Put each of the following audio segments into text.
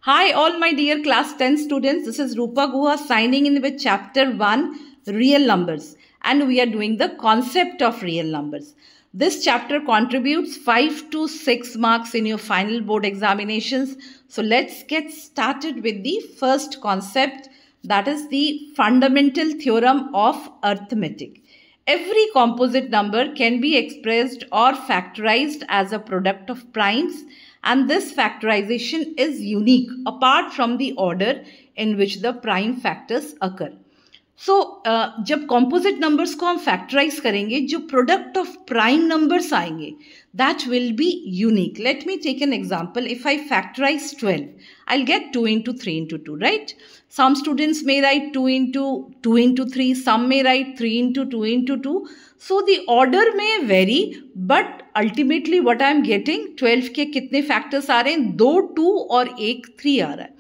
Hi, all my dear class 10 students. This is Rupa Guha signing in with chapter 1, real numbers. And we are doing the concept of real numbers. This chapter contributes 5 to 6 marks in your final board examinations. So let's get started with the first concept, that is the fundamental theorem of arithmetic. Every composite number can be expressed or factorized as a product of primes, and this factorization is unique apart from the order in which the prime factors occur. So, जब composite numbers को हम factorize करेंगे, जो product of prime numbers आएंगे, that will be unique. Let me take an example. If I factorize 12, I'll get 2 into 3 into 2, right? Some students may write 2 into 3, some may write 3 into 2 into 2. So the order may vary, but ultimately what I am getting, 12 के कितने factors आ रहे हैं? 2 2 और 1 3 आ रहा है.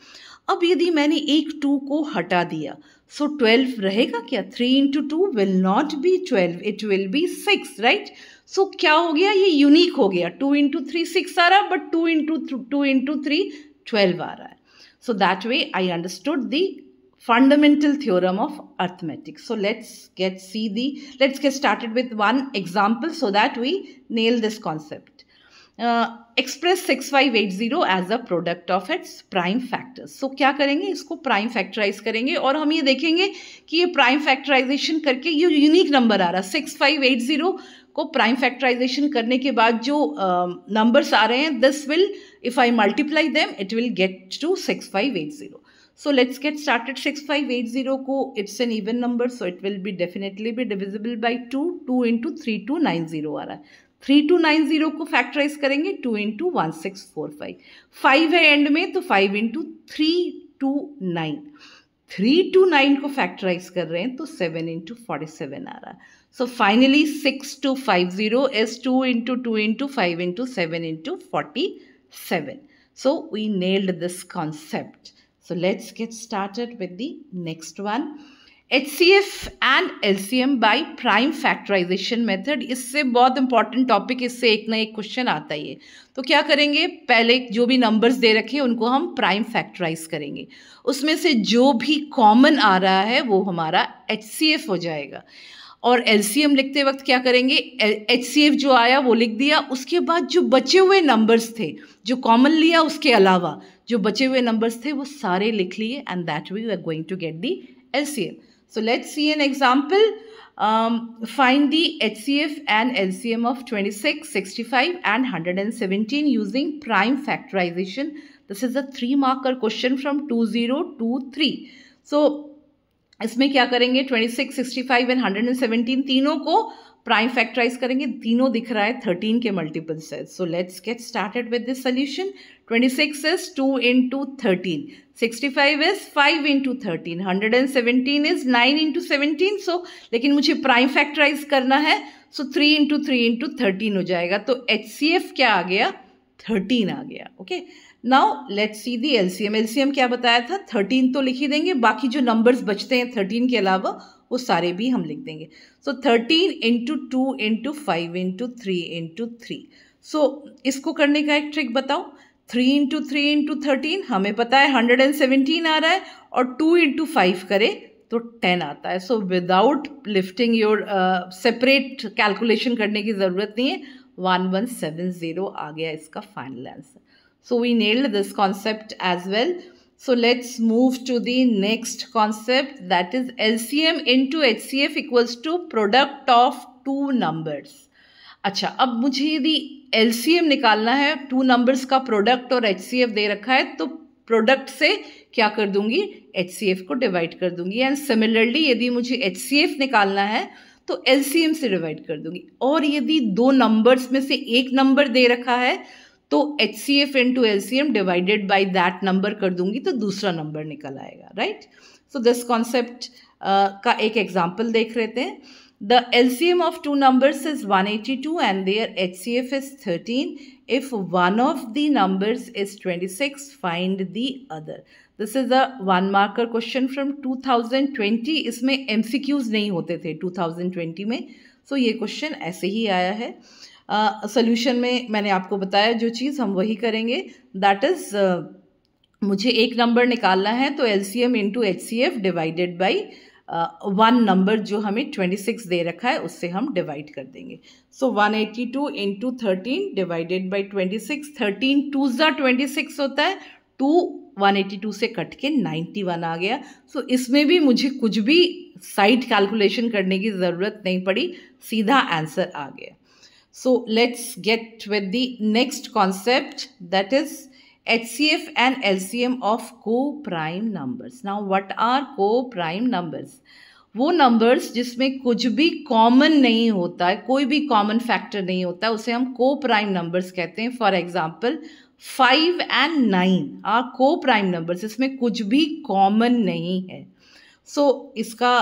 अब यदि मैंने एक 2 को हटा दिया, so 12 रहेगा क्या? 3 into 2 will not be 12, it will be 6, right? So क्या हो गया? ये यूनिक हो गया. 2 into 3 6 आ रहा है, but 2 into 3 12 आ रहा है. So that way I understood the fundamental theorem of arithmetic. So let's get started with one example so that we nail this concept. Express 6580 as a product of its prime factors. So क्या करेंगे? इसको prime factorize करेंगे और हम ये देखेंगे कि ये prime factorization करके ये यूनिक नंबर आ रहा है. 6580 को prime factorization करने के बाद जो numbers आ रहे हैं, this will, if I multiply them, it will get to 6580. So let's get started. 6580 को, it's an even number, so it will be definitely be divisible by 2. 2 into 3290 आ रहा है. 3290 को फैक्टराइज करेंगे 2 into 1645. 5 है एंड में, तो 5 into 329. 329 को factorise कर रहे हैं तो 7 into 47 आ रहा है. So finally 6250 is 2 into 2 into 5 into 7 into 47. So we nailed this concept. So let's get started with the next one. HCF and LCM by prime factorization method. इससे बहुत इंपॉर्टेंट टॉपिक, इससे एक ना एक क्वेश्चन आता ही है. तो क्या करेंगे? पहले जो भी नंबर्स दे रखे हैं उनको हम प्राइम फैक्टराइज करेंगे. उसमें से जो भी कॉमन आ रहा है वो हमारा HCF हो जाएगा. और LCM लिखते वक्त क्या करेंगे? HCF जो आया वो लिख दिया. उसके बाद जो बचे हुए नंबर्स थे, जो कॉमन लिया उसके अलावा जो बचे हुए नंबर्स थे वो सारे लिख लिए, and that we are going to get the LCM. So let's see an example. Find the HCF and LCM of 26, 65 and 117 using prime factorization. This is a 3-marker question from 2023. So इसमें क्या करेंगे? 26, 65 and 117 तीनों को prime factorise करेंगे. तीनों दिख रहा है 13 के मल्टीपल्स है. So let's get started with this solution. 26 is 2 into 13. 65 is 5 into 13. 117 is 9 into 17. So लेकिन मुझे प्राइम फैक्टराइज करना है, सो 3 into 3 into 13 हो जाएगा. तो HCF क्या आ गया? 13 आ गया. Okay, now let's see the LCM. LCM क्या बताया था? 13 तो लिख ही देंगे, बाकी जो नंबर्स बचते हैं 13 के अलावा वो सारे भी हम लिख देंगे. सो 13 into 2 into 5 into 3 into 3. सो इसको करने का एक ट्रिक बताओ. 3 into 3 into 13 हमें पता है 117 आ रहा है, और 2 into 5 करे तो 10 आता है. So without lifting your separate calculation करने की ज़रूरत नहीं है. 1170 आ गया इसका final answer. So we nailed this concept as well. So let's move to the next concept, that is LCM into HCF equals to product of two numbers. अच्छा, अब मुझे यदि LCM निकालना है, 2 numbers का product और HCF दे रखा है, तो product से क्या कर दूंगी? HCF को डिवाइड कर दूंगी. एंड सिमिलरली यदि मुझे HCF निकालना है तो LCM से डिवाइड कर दूंगी. और यदि 2 numbers में से एक नंबर दे रखा है तो HCF into LCM divided by that number कर दूंगी तो दूसरा नंबर निकल आएगा. राइट? सो दिस कॉन्सेप्ट का एक एग्जाम्पल देख लेते हैं. The LCM of 2 numbers is 182 and their HCF is 13. If one of the numbers is 26, find the other. This is a 1-marker question from 2020. इसमें MCQs नहीं होते थे 2020 में. सो ये क्वेश्चन ऐसे ही आया है. सोल्यूशन में मैंने आपको बताया जो चीज़ हम वही करेंगे, दैट इज़ मुझे एक नंबर निकालना है तो LCM into HCF divided by 1 number जो हमें 26 दे रखा है उससे हम डिवाइड कर देंगे. सो 182 इंटू 13 डिवाइडेड बाई 26. 13 2 ज़ा 26 होता है. 2 182 से कट के 91 आ गया. सो इसमें भी मुझे कुछ भी साइड कैलकुलेशन करने की ज़रूरत नहीं पड़ी, सीधा आंसर आ गया. So let's get with the next concept, that is HCF and LCM of co-prime numbers. Now what are co-prime numbers? वो नंबर्स जिसमें कुछ भी कॉमन नहीं होता है, कोई भी कॉमन फैक्टर नहीं होता है, उसे हम को-प्राइम नंबर्स कहते हैं. For example 5 and 9 are coprime numbers, इसमें कुछ भी कॉमन नहीं है. सो इसका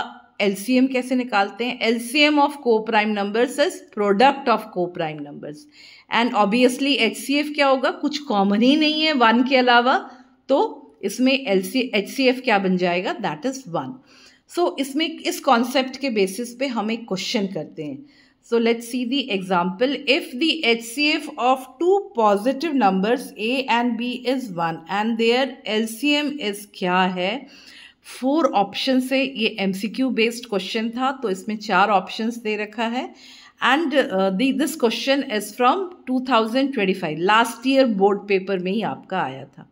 LCM कैसे निकालते हैं? LCM of co-prime numbers is product of co-prime numbers. And obviously HCF क्या होगा? कुछ कॉमन ही नहीं है 1 के अलावा, तो इसमें HCF क्या बन जाएगा? That is 1. सो इसमें इस कॉन्सेप्ट के बेसिस पे हम एक क्वेश्चन करते हैं. So let's see the example. If the HCF of 2 positive numbers A and B is 1 and their LCM is क्या है? 4 ऑप्शन से, ये MCQ बेस्ड क्वेश्चन था तो इसमें 4 ऑप्शंस दे रखा है. And this question is from 2025, last year board paper में ही आपका आया था.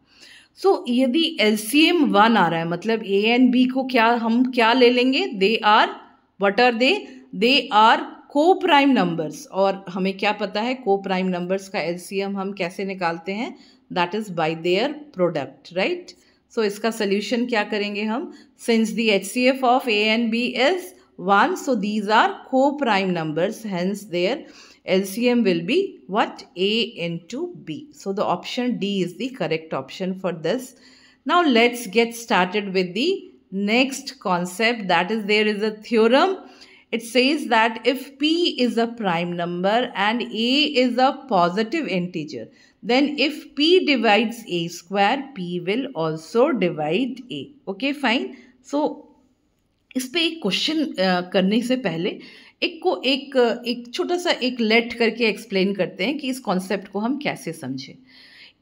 सो यदि LCM 1 आ रहा है, मतलब A and B को हम क्या ले लेंगे? They are, what are they? They are coprime numbers. और हमें क्या पता है को-प्राइम नंबर्स का LCM हम कैसे निकालते हैं? That is by there product, right? So इसका सोल्यूशन क्या करेंगे हम? Since the HCF of A and B is 1, so these are co-prime numbers, hence their LCM will be what? A into B. So the option D is the correct option for this. Now let's get started with the next concept, that is there is a theorem. It says that if P is a prime number and A is a positive integer, then if P divides A square, P will also divide A. Okay, fine. So इस पे एक question करने से पहले एक छोटा सा एक लेट करके एक्सप्लेन करते हैं कि इस कॉन्सेप्ट को हम कैसे समझें.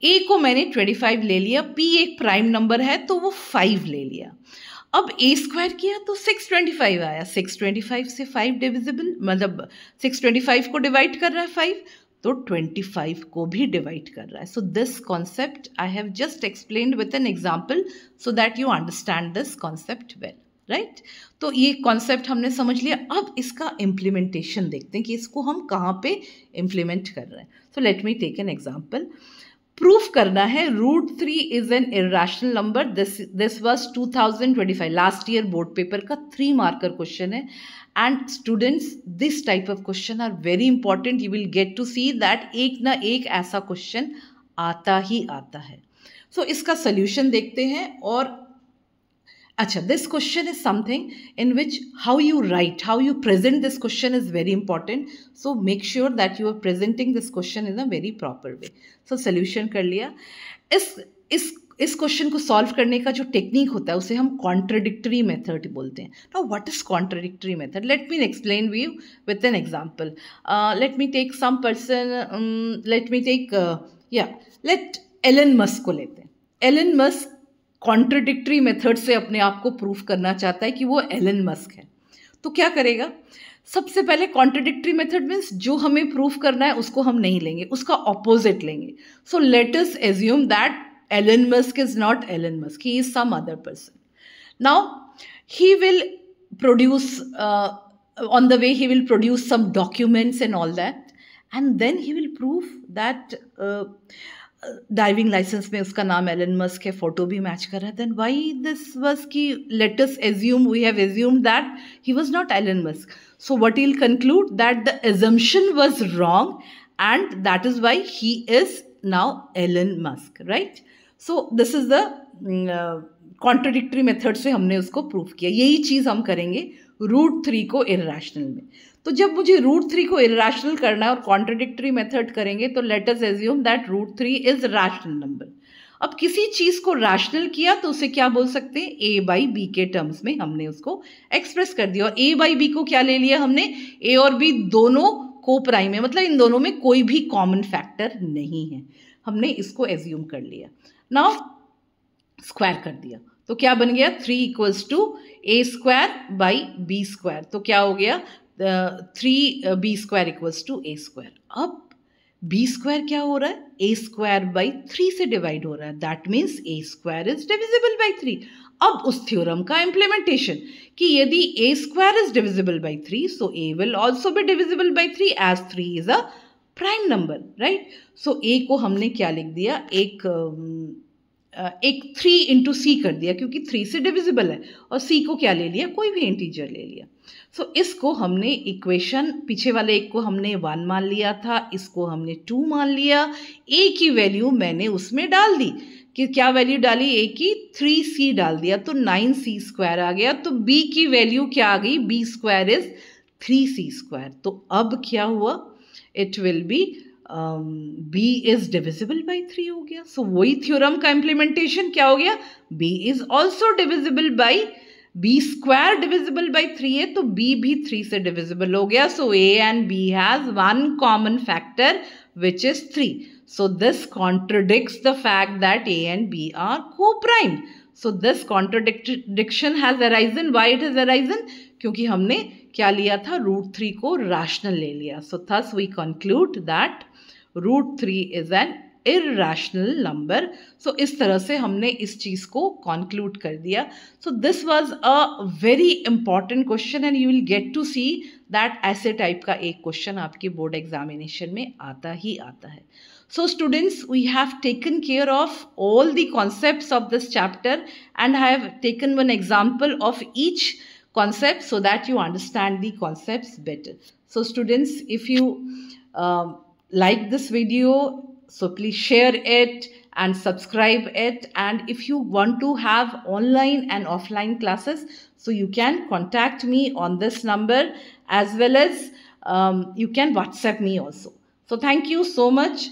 A को मैंने 25 ले लिया, P एक प्राइम नंबर है तो वो 5 ले लिया. अब A स्क्वायर किया तो 625 आया. 625 से 5 डिविजिबल, मतलब 625 को डिवाइड कर रहा है 5, तो 25 को भी डिवाइड कर रहा है. So this concept I have just explained with an example so that you understand this concept well, right? तो ये कॉन्सेप्ट हमने समझ लिया. अब इसका इम्प्लीमेंटेशन देखते हैं कि इसको हम कहाँ पे इम्प्लीमेंट कर रहे हैं. So let me take an example. Proof करना है √3 is an irrational number. This was 2025 last year board paper का 3 मार्कर क्वेश्चन है. And students, this type of question are very important. You will get to see that एक ना एक ऐसा question आता ही आता है. सो इसका सोल्यूशन देखते हैं. और अच्छा, this question is something in which how you write, how you present this question is very important. So make sure that you are presenting this question in a very proper way. So solution कर लिया. इस question को solve करने का जो technique होता है उसे हम कॉन्ट्रडिक्टरी मेथड बोलते हैं. Now what is contradictory method? Let me explain you with an example. Let me take some person, let me take let Elon Musk को लेते हैं. एलन मस्क कॉन्ट्रडिक्टरी मेथड से अपने आप को प्रूफ करना चाहता है कि वो एलन मस्क है. तो क्या करेगा? सबसे पहले कॉन्ट्रडिक्टरी मेथड मीन्स जो हमें प्रूफ करना है उसको हम नहीं लेंगे, उसका ऑपोजिट लेंगे. So let us assume that Elon Musk is not Elon Musk, he is some other person. Now he will produce on the way, he will produce some documents and all that, and then he will prove that driving licence में उसका नाम Elon Musk है, photo भी match कर रहा है. Then why this was कि let us assume, we have assumed that he was not Elon Musk. So what he will conclude? That the assumption was wrong and that is why he is now Elon Musk, right? So this is the contradictory method से हमने उसको proof किया. यही चीज़ हम करेंगे √3 को irrational में. तो जब मुझे √3 को इरेशनल करना है और कॉन्ट्रडिक्टरी मेथड करेंगे तो late us assume that √3 is rational number. अब किसी चीज़ को रैशनल किया तो उसे क्या बोल सकते हैं? A/B के टर्म्स में हमने उसको एक्सप्रेस कर दिया. और A/B को क्या ले लिया हमने? A और B दोनों को प्राइम है, मतलब इन दोनों में कोई भी कॉमन फैक्टर नहीं है. हमने इसको एज्यूम कर लिया. नाउ स्क्वायर कर दिया तो क्या बन गया 3 equals to A square by B square. तो क्या हो गया 3b square equals to A square. अब बी स्क्वायर क्या हो रहा है ए स्क्वायर बाई 3 से डिवाइड हो रहा है, that means A square is divisible by 3। अब उस थ्योरम का इम्प्लीमेंटेशन कि यदि A square is divisible by 3 so A will also be divisible by 3 as 3 is a prime number, right. So A को हमने क्या लिख दिया, एक 3 इंटू सी कर दिया क्योंकि 3 से डिविजिबल है, और सी को क्या ले लिया, कोई भी इंटीजर ले लिया। सो इसको हमने इक्वेशन, पीछे वाले एक को हमने 1 मान लिया था, इसको हमने 2 मान लिया। ए की वैल्यू मैंने उसमें डाल दी कि क्या वैल्यू डाली, ए की 3c डाल दिया तो 9c स्क्वायर आ गया। तो b की वैल्यू क्या आ गई, b square is 3c square. तो अब क्या हुआ, it will be b is divisible by 3 हो गया। सो वही थ्योरम का इम्प्लीमेंटेशन क्या हो गया, b is also divisible by, b square divisible by 3 है तो b भी 3 से डिविजिबल हो गया। सो a and b has one common factor which is 3. So this contradicts the fact that a and b are co-prime. So this contradiction has arisen. Why it has arisen? क्योंकि हमने क्या लिया था, √3 को rational ले लिया. So thus we conclude that √3 is an irrational number. So इस तरह से हमने इस चीज़ को conclude कर दिया. So this was a very important question and you will get to see that ऐसे टाइप का एक क्वेश्चन आपके बोर्ड एग्जामिनेशन में आता ही आता है. So students, we have taken care of all the concepts of this chapter and I have taken one example of each concept so that you understand the concepts better. So students, if you like this video, so please share it and subscribe it, and if you want to have online and offline classes, so you can contact me on this number as well as you can WhatsApp me also. So thank you so much.